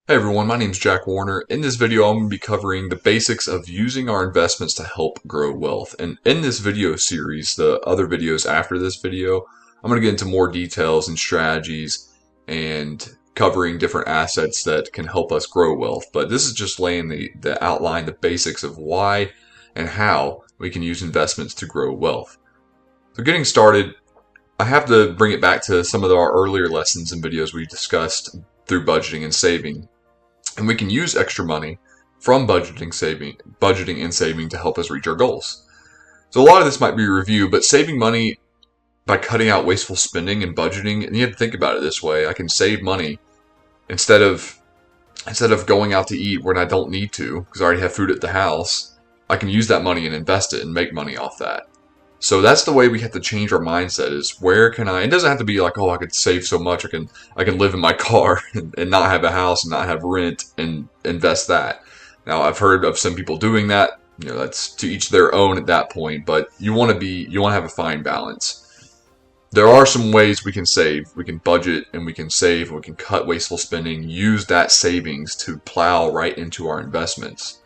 Hey everyone, my name is Jack Warner. In this video, I'm going to be covering the basics of using our investments to help grow wealth. And in this video series, the other videos after this video, I'm going to get into more details and strategies and covering different assets that can help us grow wealth. But this is just laying the outline, the basics of why and how we can use investments to grow wealth. So getting started, I have to bring it back to some of our earlier lessons and videos we discussed through budgeting and saving. And we can use extra money from budgeting and saving to help us reach our goals. So a lot of this might be a review, but saving money by cutting out wasteful spending and budgeting, and you have to think about it this way. I can save money instead of going out to eat when I don't need to because I already have food at the house. I can use that money and invest it and make money off that. So that's the way we have to change our mindset is where can I, it doesn't have to be like, oh, I could save so much. I can live in my car and not have a house and not have rent and invest that. Now I've heard of some people doing that. That's to each their own at that point, but you want to have a fine balance. There are some ways we can save. We can budget and we can save and we can cut wasteful spending, use that savings to plow right into our investments.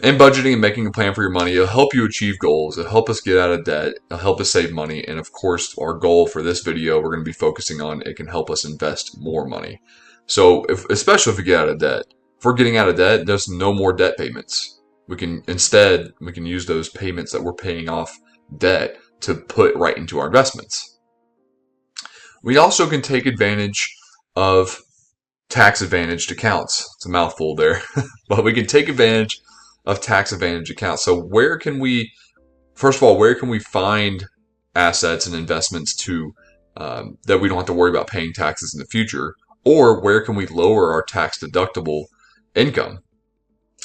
And budgeting and making a plan for your money, it'll help you achieve goals. It'll help us get out of debt. It'll help us save money. And of course, our goal for this video, we're going to be focusing on it can help us invest more money. So especially if we get out of debt. If we're getting out of debt, there's no more debt payments. We can use those payments that we're paying off debt to put right into our investments. We also can take advantage of tax advantaged accounts. It's a mouthful there, but we can take advantage of tax advantage accounts. So first of all, where can we find assets and investments to that we don't have to worry about paying taxes in the future? Or where can we lower our tax deductible income?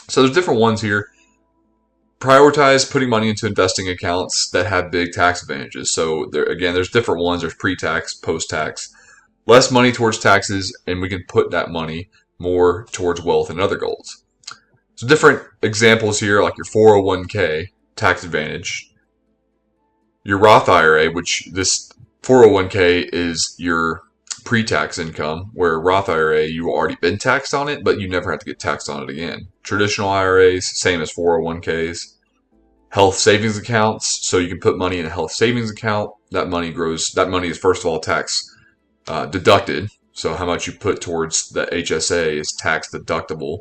So there's different ones here. Prioritize putting money into investing accounts that have big tax advantages. So there's different ones. There's pre-tax, post-tax. Less money towards taxes, and we can put that money more towards wealth and other goals. So different examples here, like your 401k, tax advantage. Your Roth IRA, which this 401k is your pre-tax income, where Roth IRA, you already been taxed on it, but you never have to get taxed on it again. Traditional IRAs, same as 401ks. Health savings accounts, so you can put money in a health savings account. That money is first of all tax deducted. So how much you put towards the HSA is tax deductible.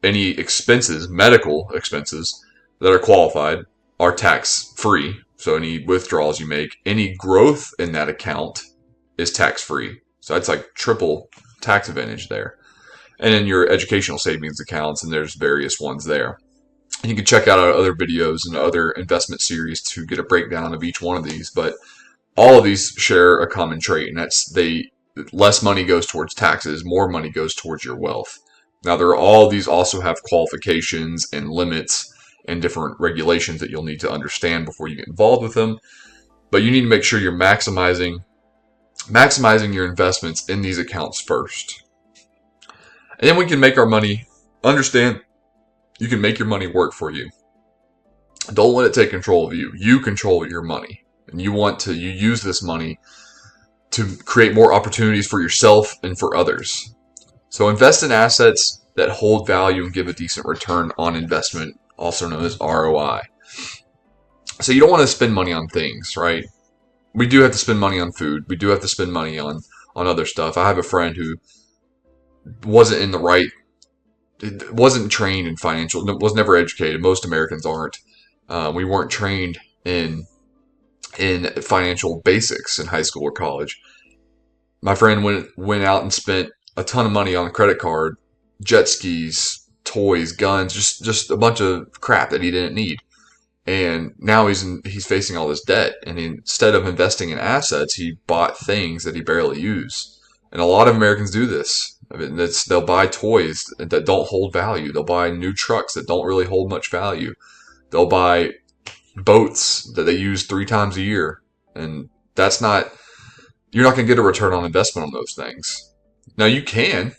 Any expenses, medical expenses that are qualified are tax free. So any withdrawals you make, any growth in that account is tax free. So that's like triple tax advantage there. And then your educational savings accounts, and there's various ones there. And you can check out our other videos and other investment series to get a breakdown of each one of these. But all of these share a common trait, and that's less money goes towards taxes, more money goes towards your wealth. Now, all these also have qualifications and limits and different regulations that you'll need to understand before you get involved with them. But you need to make sure you're maximizing your investments in these accounts first. And then we can make our money, understand you can make your money work for you. Don't let it take control of you. You control your money. And you use this money to create more opportunities for yourself and for others. So invest in assets that hold value and give a decent return on investment, also known as ROI. So you don't want to spend money on things, right? We do have to spend money on food. We do have to spend money on other stuff. I have a friend who wasn't trained in financial, was never educated. Most Americans aren't. We weren't trained in financial basics in high school or college. My friend went out and spent a ton of money on a credit card, jet skis, toys, guns, just a bunch of crap that he didn't need. And now he's facing all this debt. And instead of investing in assets, he bought things that he barely used. And a lot of Americans do this. I mean, they'll buy toys that don't hold value. They'll buy new trucks that don't really hold much value. They'll buy boats that they use 3 times a year. And you're not going to get a return on investment on those things. Now you can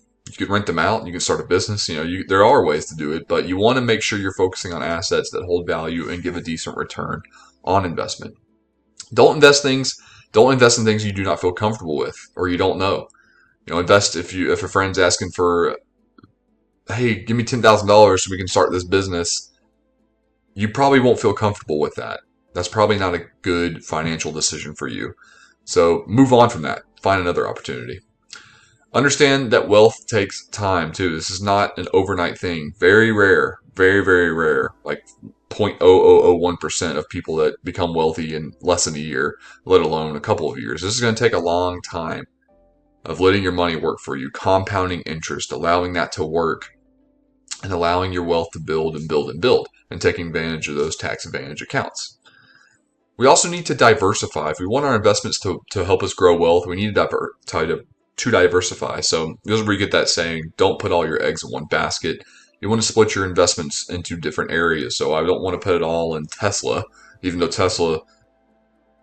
rent them out. You can start a business. There are ways to do it, but you want to make sure you're focusing on assets that hold value and give a decent return on investment. Don't invest in things you do not feel comfortable with or you don't know. Invest if a friend's asking for, hey, give me $10,000 so we can start this business. You probably won't feel comfortable with that. That's probably not a good financial decision for you. So move on from that. Find another opportunity. Understand that wealth takes time too. This is not an overnight thing. Very rare, very, very rare. Like 0.0001% of people that become wealthy in less than a year, let alone a couple of years. This is going to take a long time of letting your money work for you, compounding interest, allowing that to work, and allowing your wealth to build and build and build, and taking advantage of those tax advantage accounts. We also need to diversify. If we want our investments to help us grow wealth, we need to diversify. So this is where you get that saying, don't put all your eggs in one basket. You want to split your investments into different areas. So I don't want to put it all in Tesla, even though Tesla,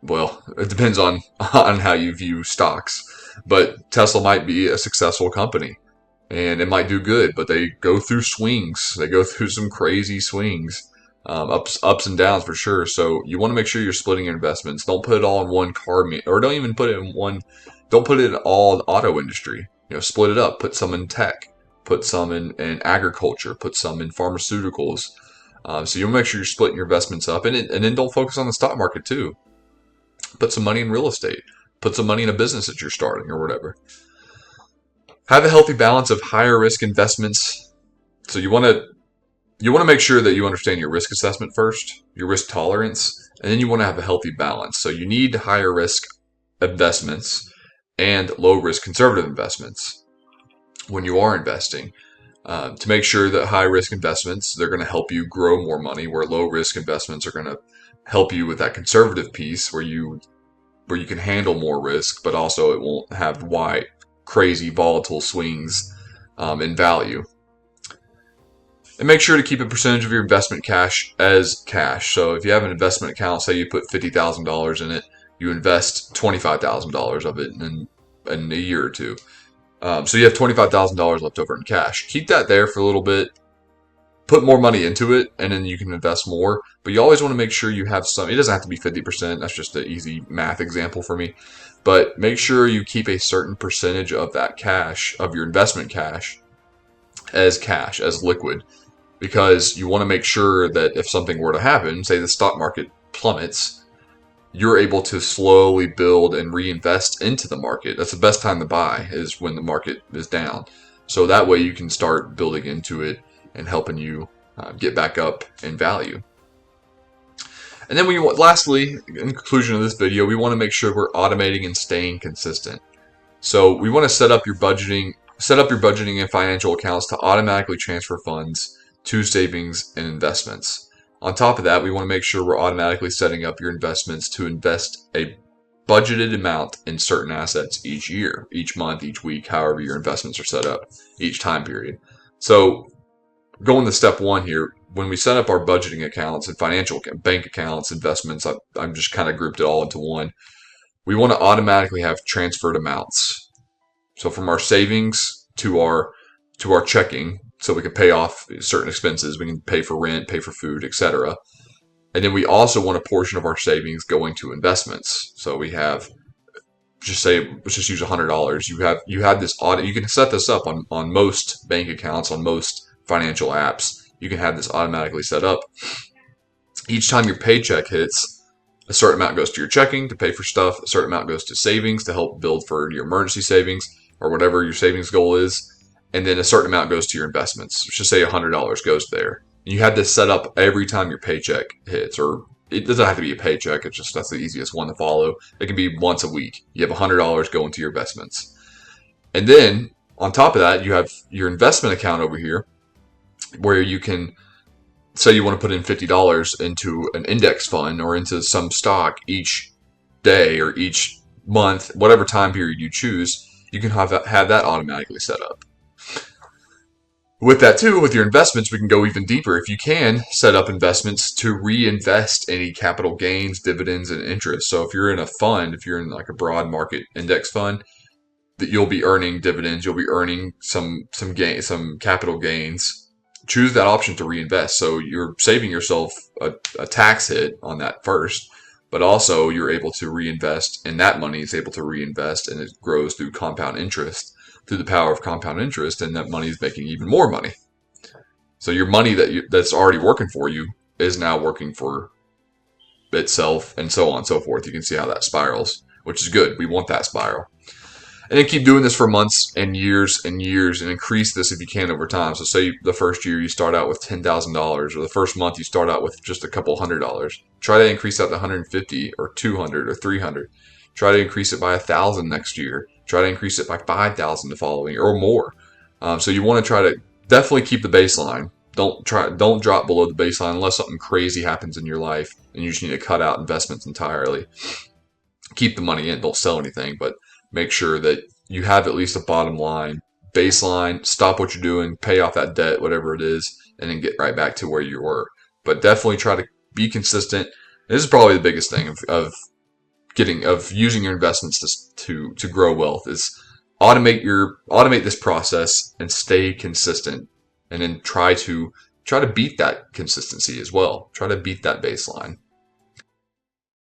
well, it depends on how you view stocks. But Tesla might be a successful company and it might do good, but they go through swings. They go through some crazy swings, ups and downs for sure. So you want to make sure you're splitting your investments. Don't put it all in one car, or don't even put it in one. Don't put it in all the auto industry. Split it up. Put some in tech. Put some in agriculture. Put some in pharmaceuticals. So you'll make sure you're splitting your investments up, and then don't focus on the stock market too. Put some money in real estate. Put some money in a business that you're starting or whatever. Have a healthy balance of higher risk investments. So you want to make sure that you understand your risk assessment first, your risk tolerance, and then you want to have a healthy balance. So you need higher risk investments and low risk conservative investments when you are investing, to make sure that high risk investments, they're going to help you grow more money, where low risk investments are going to help you with that conservative piece where you can handle more risk, but also it won't have wide, crazy, volatile swings in value. And make sure to keep a percentage of your investment cash as cash. So if you have an investment account, say you put $50,000 in it, you invest $25,000 of it in a year or two. So you have $25,000 left over in cash. Keep that there for a little bit. Put more money into it, and then you can invest more. But you always want to make sure you have some. It doesn't have to be 50%. That's just an easy math example for me. But make sure you keep a certain percentage of that cash, of your investment cash, as liquid. Because you want to make sure that if something were to happen, say the stock market plummets, you're able to slowly build and reinvest into the market. That's the best time to buy, is when the market is down. So that way you can start building into it and helping you get back up in value. And then lastly, in conclusion of this video, we want to make sure we're automating and staying consistent. So we want to set up your budgeting and financial accounts to automatically transfer funds to savings and investments. On top of that, we want to make sure we're automatically setting up your investments to invest a budgeted amount in certain assets each year, each month, each week, however your investments are set up, each time period. So going to step one here, when we set up our budgeting accounts and financial bank accounts, investments, I'm just kind of grouped it all into one. We want to automatically have transferred amounts. So from our savings to our checking, so we can pay off certain expenses, we can pay for rent, pay for food, etc. And then we also want a portion of our savings going to investments. So we have, let's just use $100. You have this audit. You can set this up on most bank accounts, on most financial apps. You can have this automatically set up. Each time your paycheck hits, a certain amount goes to your checking to pay for stuff. A certain amount goes to savings to help build for your emergency savings or whatever your savings goal is. And then a certain amount goes to your investments. Let's just say $100 goes there. And you have this set up every time your paycheck hits, or it doesn't have to be a paycheck. It's just, that's the easiest one to follow. It can be once a week. You have $100 going to your investments. And then on top of that, you have your investment account over here, where you can say you want to put in $50 into an index fund or into some stock each day or each month, whatever time period you choose. You can have that automatically set up. With that too, with your investments, we can go even deeper. If you can set up investments to reinvest any capital gains, dividends, and interest. So if you're in a fund, if you're in like a broad market index fund, that you'll be earning dividends, you'll be earning some capital gains. Choose that option to reinvest. So you're saving yourself a tax hit on that first, but also you're able to reinvest, and that money is able to reinvest, and it grows through compound interest. through the power of compound interest, and that money is making even more money. So your money that's already working for you is now working for itself, and so on and so forth. You can see how that spirals, which is good. We want that spiral. And then keep doing this for months and years, and increase this if you can over time. So say the first year you start out with $10,000, or the first month you start out with just a couple $100. Try to increase that to 150 or 200 or 300. Try to increase it by 1,000 next year. Try to increase it by 5,000 the following year or more. So you want to try to definitely keep the baseline. Don't drop below the baseline unless something crazy happens in your life and you just need to cut out investments entirely. Keep the money in. Don't sell anything, but make sure that you have at least a bottom line, baseline, stop what you're doing, pay off that debt, whatever it is, and then get right back to where you were. But definitely try to be consistent. This is probably the biggest thing of using your investments to grow wealth is automate this process and stay consistent, and then try to beat that consistency as well. Try to beat that baseline.